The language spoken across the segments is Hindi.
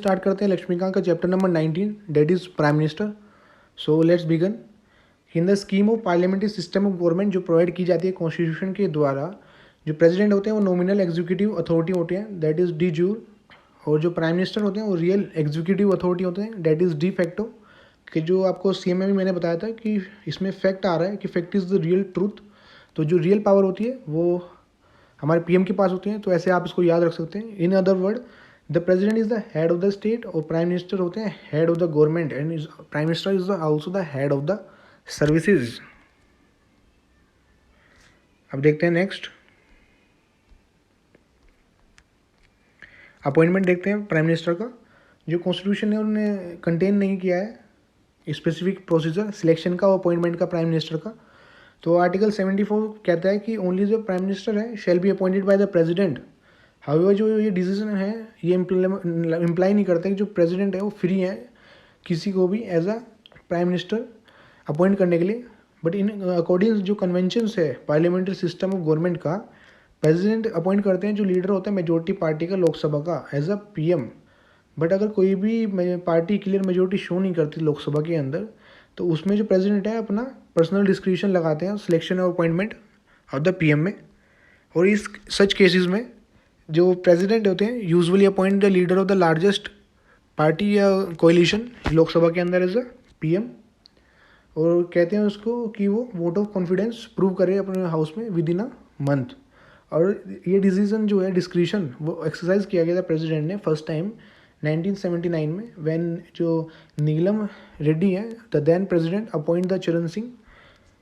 स्टार्ट करते हैं लक्ष्मीकांत का chapter number 19, that is prime minister. So let's begin. In the scheme of parliamentary system of government जो प्रोवाइड की जाती है कॉन्स्टिट्यूशन के द्वारा, जो प्रेसिडेंट होते हैं वो नॉमिनल एग्जीक्यूटिव अथॉरिटी होते हैं, दैट इज डी जूर. और जो प्राइम मिनिस्टर होते हैं वो रियल एग्जीक्यूटिव अथॉरिटी होते हैं, दैट इज डी फैक्टो. कि जो आपको सीएम में भी मैंने बताया था कि इसमें फैक्ट आ रहा है कि fact is the real truth. तो जो रियल पावर होती है वो हमारे पीएम के पास होती है. तो ऐसे आप इसको याद रख सकते हैं. In other word, the president is the head of the state और प्राइम मिनिस्टर होते हैं head of the government, and prime minister is also the head of the services. अब देखते हैं नेक्स्ट अपॉइंटमेंट देखते हैं प्राइम मिनिस्टर का. जो कॉन्स्टिट्यूशन ने उन्होंने कंटेन नहीं किया है स्पेसिफिक प्रोसीजर सिलेक्शन का और अपॉइंटमेंट का प्राइम मिनिस्टर का. तो आर्टिकल 74 कहता है कि ओनली जो प्राइम मिनिस्टर है shall be appointed by the president. However जो ये डिसीजन है ये इम्प्लाई नहीं करता कि जो प्रेसिडेंट है वो फ्री है किसी को भी as a prime minister appoint करने के लिए. बट इन अकॉर्डिंग जो कन्वेंशंस है पार्लियामेंट्री सिस्टम ऑफ गवर्नमेंट का, प्रेसिडेंट अपॉइंट करते हैं जो लीडर होता है मेजोरिटी पार्टी का लोकसभा का एज अ पीएम. बट अगर कोई भी पार्टी क्लियर मेजोरिटी शो नहीं करती लोकसभा के अंदर, तो उसमें जो प्रेसिडेंट है अपना पर्सनल डिस्क्रिप्शन लगाते हैं सिलेक्शन और अपॉइंटमेंट ऑफ द पीएम में. और इस सच केसेस में जो प्रेसिडेंट होते हैं usually appoint the leader of the largest party या कोएलिशन लोकसभा के अंदर एज अ पीएम. और कहते हैं उसको कि वो वोट ऑफ कॉन्फिडेंस प्रूव करे अपने हाउस में विद इन अ मंथ. और ये डिसीजन जो है डिस्क्रिशन वो एक्सरसाइज किया गया था प्रेसिडेंट ने फर्स्ट टाइम 1979 में, व्हेन जो नीलम रेड्डी है the then president appoint the Charan Singh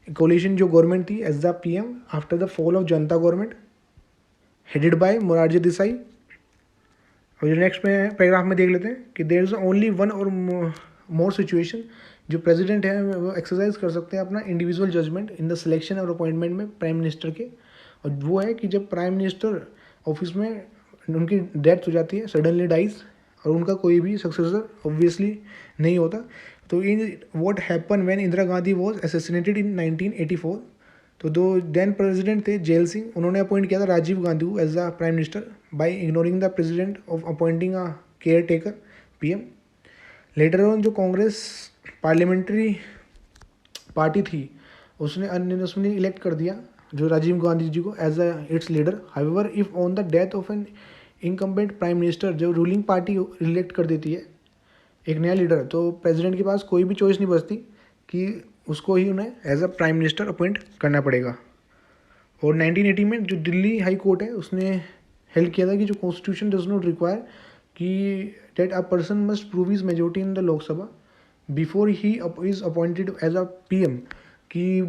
coalition जो गवर्नमेंट थी as the PM after the fall of Janata government headed by Morarji Desai. और जो नेक्स्ट में पैराग्राफ में देख लेते हैं कि देयर इज ओनली वन और मोर सिचुएशन जो प्रेसिडेंट है वो एक्सरसाइज कर सकते हैं अपना individual judgement in the selection और अपॉइंटमेंट में प्राइम मिनिस्टर के. और वो है कि जब प्राइम मिनिस्टर ऑफिस में उनकी डेथ हो जाती है, सडनली डाइज, और उनका कोई भी सक्सेसर ऑब्वियसली नहीं होता. तो in what happen when Indira Gandhi was assassinated in 1984. तो दो देन प्रेसिडेंट थे जेल सिंह, उन्होंने अपॉइंट किया था राजीव गांधी को as the prime minister by ignoring the president of appointing a caretaker PM. Later on जो कांग्रेस पार्लियामेंट्री पार्टी थी उसने इलेक्ट कर दिया जो राजीव गांधी जी को as a its leader. However if on the death of an incumbent prime minister जो रूलिंग पार्टी इलेक्ट कर देती है एक नया लीडर, तो प्रेसिडेंट के पास कोई भी चॉइस नहीं बचती कि उसको ही उन्हें as a prime minister appoint करना पड़ेगा. और 1980 में जो दिल्ली हाई कोर्ट है उसने हेल्प किया था कि जो कॉन्स्टिट्यूशन डज नॉट रिक्वायर कि that a person must prove his majority in the Lok Sabha before he is appointed as a PM. कि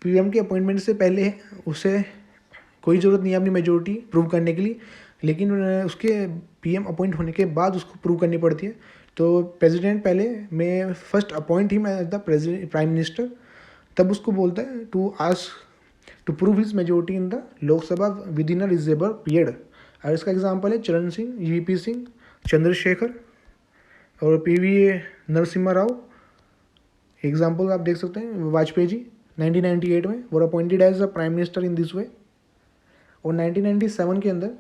पीएम के अपॉइंटमेंट से पहले उसे कोई ज़रूरत नहीं है अपनी मेजोरिटी प्रूव करने के लिए, लेकिन उसके पीएम अपॉइंट होने के बाद उसको प्रूव करनी पड़ती है. तो प्रेसिडेंट पहले मैं फर्स्ट अपॉइंट ही मैं द प्राइम मिनिस्टर, तब उसको बोलता है to ask to prove his majority in the Lok Sabha within a reasonable period. और इसका एग्जांपल है चरण सिंह, वीपी सिंह, चंद्रशेखर और पीवी नरसिम्हा राव. एग्जाम्पल आप देख सकते हैं वाजपेयी जी 1998 में were appointed as a prime minister in this way. और 1997 के अंदर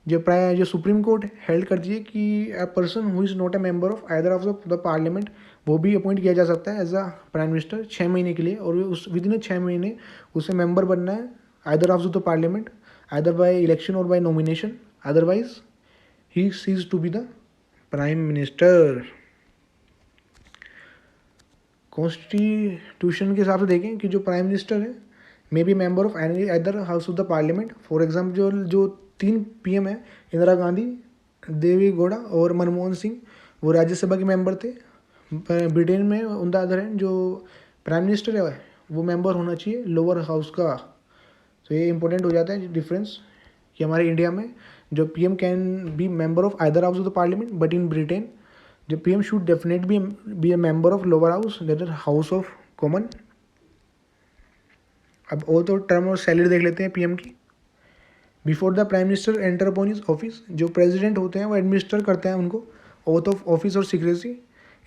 जो सुप्रीम कोर्ट हेल्ड करती है कि a person who is not a member of either of the parliament वो भी अपॉइंट किया जा सकता है एज अ प्राइम मिनिस्टर 6 महीने के लिए. और उस विद इन 6 महीने उसे मेंबर बनना है either of the parliament, either by election और by nomination, otherwise he ceases to be the prime minister. Constitution के हिसाब से देखें कि जो प्राइम मिनिस्टर है may be member of any other house of the parliament. For example जो 3 पीएम है इंदिरा गांधी, देवी गौड़ा और मनमोहन सिंह, वो राज्यसभा के मेंबर थे. ब्रिटेन में ऑन द अदर हैंड जो प्राइम मिनिस्टर है वो मेंबर होना चाहिए लोअर हाउस का. तो ये इंपॉर्टेंट हो जाता है डिफरेंस कि हमारे इंडिया में जो PM can be member of either house of the parliament, but in Britain the PM should definitely be a member of lower house, that is House of Common. अब और तो टर्म और सैलरी देख लेते हैं पीएम की. Before the prime minister enter upon his office, जो प्रेसिडेंट होते हैं वो एडमिनिस्टर करते हैं उनको ओथ ऑफ ऑफिस और secrecy.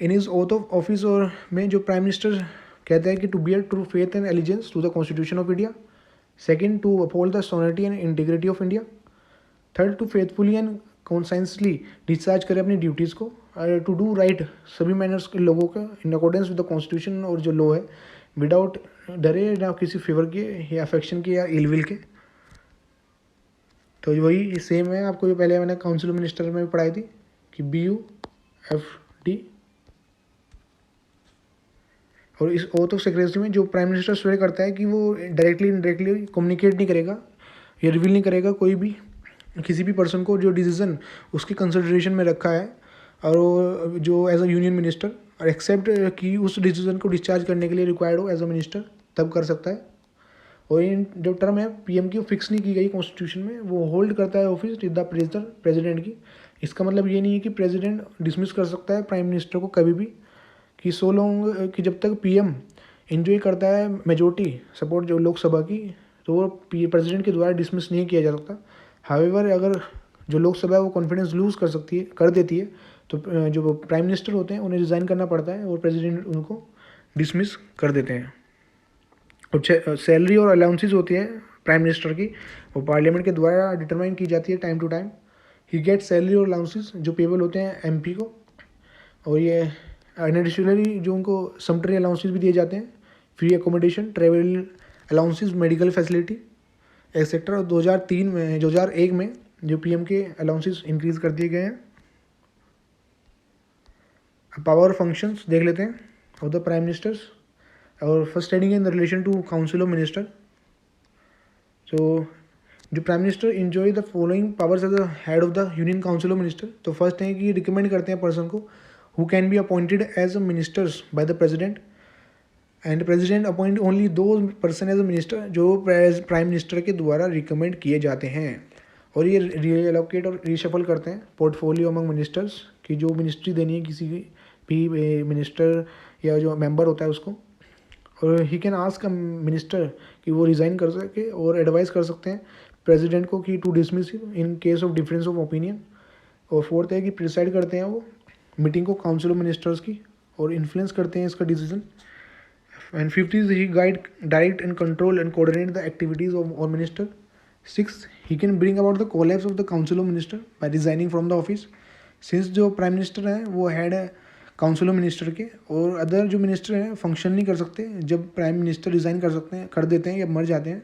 In his oath of office और में जो प्राइम मिनिस्टर कहते हैं कि to bear true faith and allegiance to the constitution of India. Second, to uphold the sovereignty and integrity of India. Third, to faithfully and conscientiously discharge करे अपनी ड्यूटीज़ को, टू डू राइट सभी मैनर्स के लोगों का in accordance with the constitution और जो लॉ है, विदाउट डरे ना किसी फेवर के या अफेक्शन के या इलविल के। तो वही सेम है, आपको जो पहले मैंने काउंसिल ऑफ मिनिस्टर में भी पढ़ाई थी कि BUFD। और इस ओथ ऑफ सेक्रेटरी में जो प्राइम मिनिस्टर स्वेयर करता है कि वो डायरेक्टली इनडायरेक्टली कम्युनिकेट नहीं करेगा या रिवील नहीं करेगा कोई भी किसी भी पर्सन को जो डिसीजन उसकी कंसिडरेशन में रखा है, और वो जो एज अ यूनियन मिनिस्टर और एक्सेप्ट कि उस डिसीजन को डिस्चार्ज करने के लिए रिक्वायर्ड हो एज अ मिनिस्टर, तब कर सकता है। और इन जो टर्म है PM की फिक्स नहीं की गई कॉन्स्टिट्यूशन में, वो होल्ड करता है ऑफिस विद द प्रेसिडेंट की। इसका मतलब ये नहीं है कि प्रेसिडेंट डिसमिस कर सकता है प्राइम मिनिस्टर को कभी भी, कि सो लॉन्ग कि जब तक PM एंजॉय करता है मेजोरिटी सपोर्ट जो लोकसभा की, तो वो प्रेसिडेंट के द्वारा डिसमिस नहीं किया जा सकता। हावेवर अगर जो लोकसभा है वो कॉन्फिडेंस लूज़ कर देती है, तो जो प्राइम मिनिस्टर होते हैं उन्हें रिज़ाइन करना पड़ता है और प्रेसिडेंट उनको डिसमिस कर देते हैं। और सैलरी और अलाउंसेस होती है प्राइम मिनिस्टर की, वो पार्लियामेंट के द्वारा डिटरमाइन की जाती है time to time. He get salary और अलाउंसेस जो पेबल होते हैं MP को, और ये एडिशनली जो उनको समटरी अलाउंसेस भी दिए जाते हैं, free accommodation, travel allowances, medical facility etcetera. 2001 में जो PM के अलाउंसेस इंक्रीज कर दिए गए हैं। पावर फंक्शंस देख लेते हैं ऑफ द प्राइम मिनिस्टर्स, और first heading in relation to council of minister. तो जो prime minister enjoy the following powers as the head of the union council of minister. तो फर्स्ट है कि रिकमेंड करते हैं पर्सन को who can be appointed as a ministers by the president, and president appoint only दो पर्सन एज अ मिनिस्टर जो प्राइम मिनिस्टर के द्वारा रिकमेंड किए जाते हैं। और ये रीएलोकेट और रीशफल करते हैं पोर्टफोलियो अमंग मिनिस्टर्स की, जो मिनिस्ट्री देनी है किसी भी मिनिस्टर या जो मेंबर होता है उसको। और he can ask a minister कि वो रिज़ाइन कर सके, और एडवाइस कर सकते हैं प्रेसिडेंट को कि to dismiss in case of difference of opinion. और फोर्थ है कि प्रिसाइड करते हैं वो मीटिंग को काउंसिल ऑफ मिनिस्टर्स की, और इन्फ्लुएंस करते हैं इसका decision. And fifth is he guide direct and control and coordinate the activities of और minister. Six, he can bring about the collapse of the council of minister by resigning from the office. Since जो प्राइम मिनिस्टर हैं वो हेड है काउंसिल ऑफ मिनिस्टर के, और अदर जो मिनिस्टर हैं फंक्शन नहीं कर सकते जब प्राइम मिनिस्टर रिज़ाइन कर देते हैं या मर जाते हैं।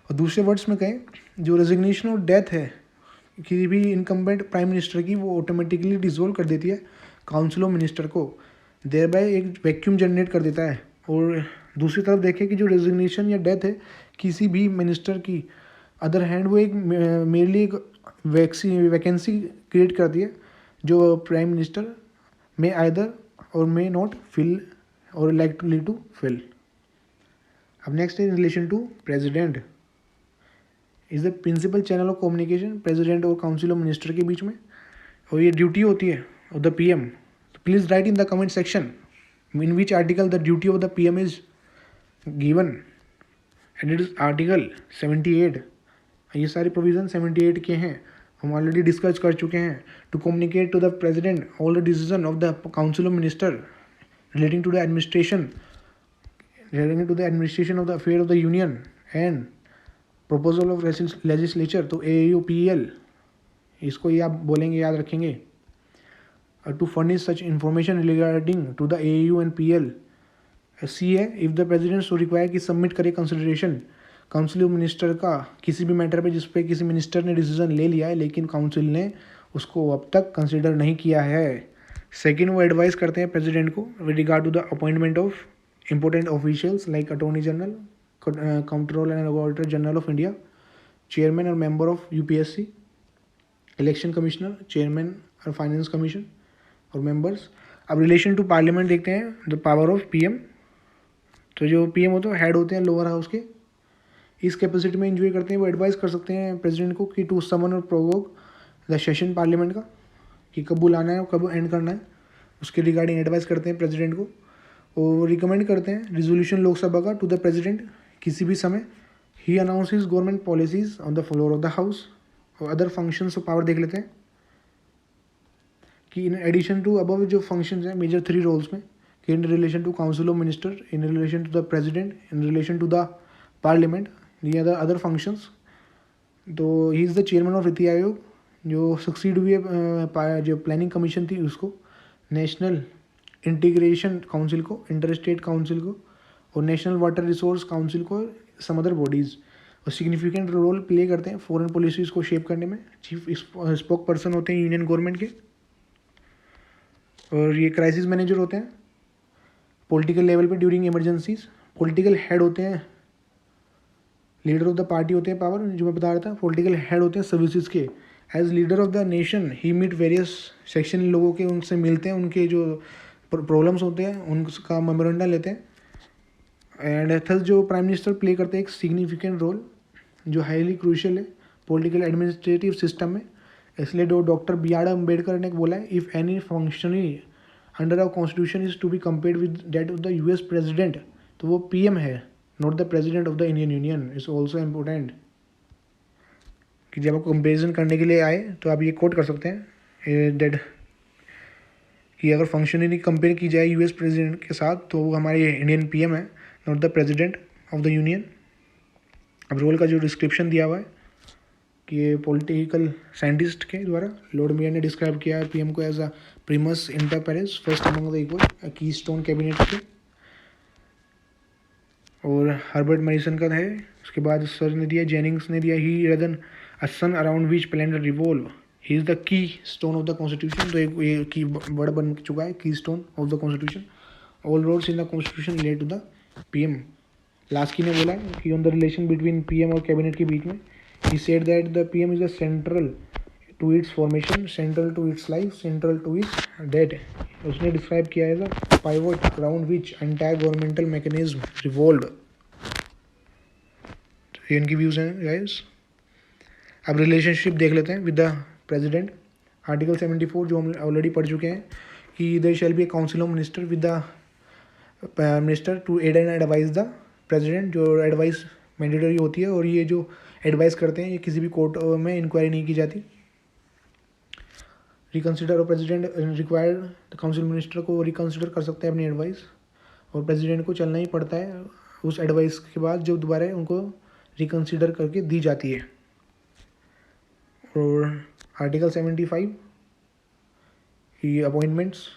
और दूसरे वर्ड्स में कहें, जो रेजिग्नेशन और डेथ है किसी भी इनकम्बेंट प्राइम मिनिस्टर की, वो ऑटोमेटिकली डिसॉल्व कर देती है काउंसिल ऑफ मिनिस्टर को, देयर बाय एक वैक्यूम जनरेट कर देता है। और दूसरी तरफ देखें कि जो रेजिग्नेशन या डेथ है किसी भी मिनिस्टर की, अदर हैंड वो एक मेरली एक वैकेंसी क्रिएट करती है जो prime minister may either or may not fill or likely to fill. अब नेक्स्ट है in relation to president is the principal channel of communication president और council of minister के बीच में, और ये ड्यूटी होती है of the PM। Please right in the comment section in which article the duty of the PM is given, and it is article 78। ये सारे प्रोविजन 78 के हैं, हम ऑलरेडी डिस्कस कर चुके हैं। To communicate to the president all the decision of the council of minister relating to the administration of the affair of the union and proposal of legislature. तो AUPL इसको ये आप बोलेंगे, याद रखेंगे। To furnish such information regarding to the AU and PL। C है, if the president so require कि सबमिट करे कंसिडरेशन काउंसिल ऑफ मिनिस्टर का किसी भी मैटर पे जिस पे किसी मिनिस्टर ने डिसीजन ले लिया है लेकिन काउंसिल ने उसको अब तक कंसिडर नहीं किया है। सेकंड, वो एडवाइस करते हैं प्रेसिडेंट को with regard to the appointment of important officials like attorney general, controller and auditor general of India, chairman और member of UPSC, election commissioner, chairman और फाइनेंस कमीशन और मेंबर्स। अब रिलेशन टू पार्लियामेंट देखते हैं, द पावर ऑफ PM। तो जो PM होते हैं हेड होते हैं लोअर हाउस के, इस कैपेसिटी में इंजॉय करते हैं, वो एडवाइस कर सकते हैं प्रेसिडेंट को कि टू समन और प्रोवोक द सेशन पार्लियामेंट का, कि कब बुलाना है और कब एंड करना है, उसके रिगार्डिंग एडवाइस करते हैं प्रेसिडेंट को। और रिकमेंड करते हैं रिजोल्यूशन लोकसभा का टू द प्रेसिडेंट किसी भी समय। He announces government policies on the floor of the house. और अदर फंक्शंस ऑफ पावर देख लेते हैं कि इन एडिशन टू अबव जो फंक्शंस हैं मेजर 3 रोल्स में, कि in relation to council of minister, in relation to the president, in relation to the parliament, the other functions। तो he is the chairman of NITI Aayog, जो सक्सीड हुई है जो प्लानिंग कमीशन थी उसको, नेशनल इंटीग्रेशन काउंसिल को, इंटर स्टेट काउंसिल को, और नेशनल वाटर रिसोर्स काउंसिल को, सम अदर बॉडीज़, और सिग्निफिकेंट रोल प्ले करते हैं फॉरेन पॉलिसीज़ को शेप करने में। चीफ स्पोक पर्सन होते हैं यूनियन गवर्नमेंट के, और ये क्राइसिस मैनेजर होते हैं पॉलिटिकल लेवल पे ड्यूरिंग इमरजेंसीज। पॉलिटिकल हेड होते हैं, लीडर ऑफ द पार्टी होते हैं पावर, जो मैं बता रहा था। पॉलिटिकल हेड होते हैं सर्विसेज के। As leader of the nation he meet various section लोगों के, उनसे मिलते हैं, उनके जो प्रॉब्लम्स होते हैं उनका मेमोरेंडा लेते हैं। एंड थस जो प्राइम मिनिस्टर प्ले करते हैं एक सिग्निफिकेंट रोल जो हाईली क्रूशियल है पॉलिटिकल एडमिनिस्ट्रेटिव सिस्टम में। इसलिए जो डॉक्टर बी आर अम्बेडकर ने बोला है, if any functionary under our constitution is to be compared with that of the US president, तो वो पीएम है, not the president of the Indian union. Is also important कि जब आपको कंपेरिजन करने के लिए आए तो आप ये कोट कर सकते हैं डेट कि अगर फंक्शनरी कंपेयर की जाए यूएस प्रेसिडेंट के साथ तो वो हमारे इंडियन पीएम है, not the president of the union. अब रोल का जो डिस्क्रिप्शन दिया हुआ है कि ये पॉलिटिकल साइंटिस्ट के द्वारा लॉर्ड मेयर ने डिस्क्राइब किया है पीएम को as a primus inter pares, first among the equal, keystone cabinet के। और हर्बर्ट मैडिसन का है। उसके बाद सर ने दिया, जेनिंग्स ने दिया, he rather a sun around which planet revolve, he is the keystone of the constitution. तो एक ये की वर्ड बन चुका है, keystone of the constitution. All roads in the constitution relate to the PM. Laski ने बोला कि on the relation between PM और कैबिनेट के बीच में, he said that the PM is the central to its formation, central to it's life, central to its death. उसने डिस्क्राइब किया है the pivot around which entire governmental mechanism revolve. ये इनकी व्यूज़ हैं गाइस। अब रिलेशनशिप देख लेते हैं विद द प्रेसिडेंट। आर्टिकल 74 जो हम ऑलरेडी पढ़ चुके हैं कि there shall be a council of minister with the minister to aid and advise the president, जो एडवाइस मैंडेटरी होती है। और ये जो एडवाइस करते हैं ये किसी भी कोर्ट में इंक्वायरी नहीं की जाती। रिकन्सिडर और प्रेसिडेंट रिक्वायर्ड, तो काउंसिल मिनिस्टर को रिकन्सिडर कर सकते हैं अपनी एडवाइस, और प्रेसिडेंट को चलना ही पड़ता है उस एडवाइस के बाद जो दोबारा उनको रिकन्सिडर करके दी जाती है। और आर्टिकल 75 ये अपॉइंटमेंट्स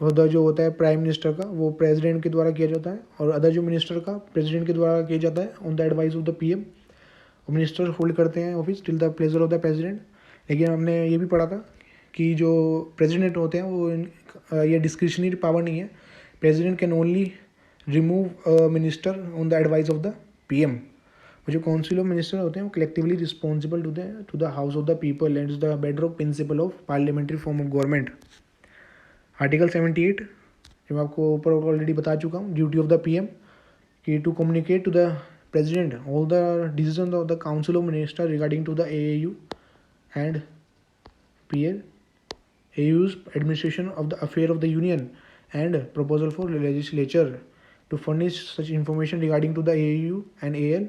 अदर जो होता है प्राइम मिनिस्टर का वो प्रेसिडेंट के द्वारा किया जाता है, और अदर जो मिनिस्टर का प्रेसिडेंट के द्वारा किया जाता है on the advice of the PM. और मिनिस्टर होल्ड करते हैं office till the pleasure of the president. लेकिन हमने ये भी पढ़ा था कि जो प्रेसिडेंट होते हैं वो ये डिस्क्रिशनरी पावर नहीं है। President can only remove minister on the advice of the PM. जो काउंसिल ऑफ मिनिस्टर होते हैं वो collectively responsible to the house of the people and is the bedrock principle of parliamentary form of government. Article 78 जो मैं आपको ऊपर ऑलरेडी बता चुका हूँ, ड्यूटी ऑफ द पीएम कि to communicate to the president all the decision of the council of minister regarding to the AAU and PL AU's administration of the affair of the union and proposal for legislature to furnish such information regarding to the AAU and AL।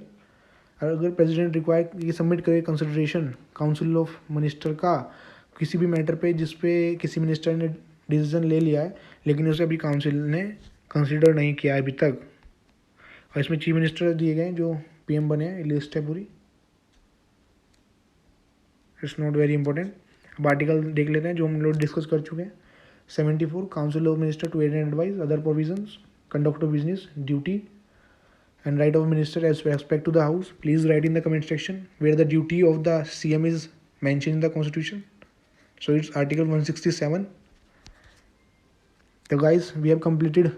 अगर प्रेसिडेंट रिक्वायर ये सबमिट करे कंसिडरेशन काउंसिल ऑफ मिनिस्टर का किसी भी मैटर पे जिस पे किसी मिनिस्टर ने डिसीजन ले लिया है लेकिन उसे अभी काउंसिल ने कंसिडर नहीं किया है अभी तक। और इसमें चीफ मिनिस्टर दिए गए हैं जो पीएम बने हैं, लिस्ट है पूरी, इट्स नॉट वेरी इंपॉर्टेंट। अब आर्टिकल देख लेते हैं जो हम लोग डिस्कस कर चुके हैं। 74 council of minister to aid and advise other provisions, conduct of business, duty and right of minister as respect to the house. Please write in the comment section where the duty of the CM is mentioned in the constitution. So it's article 167. So guys, we have completed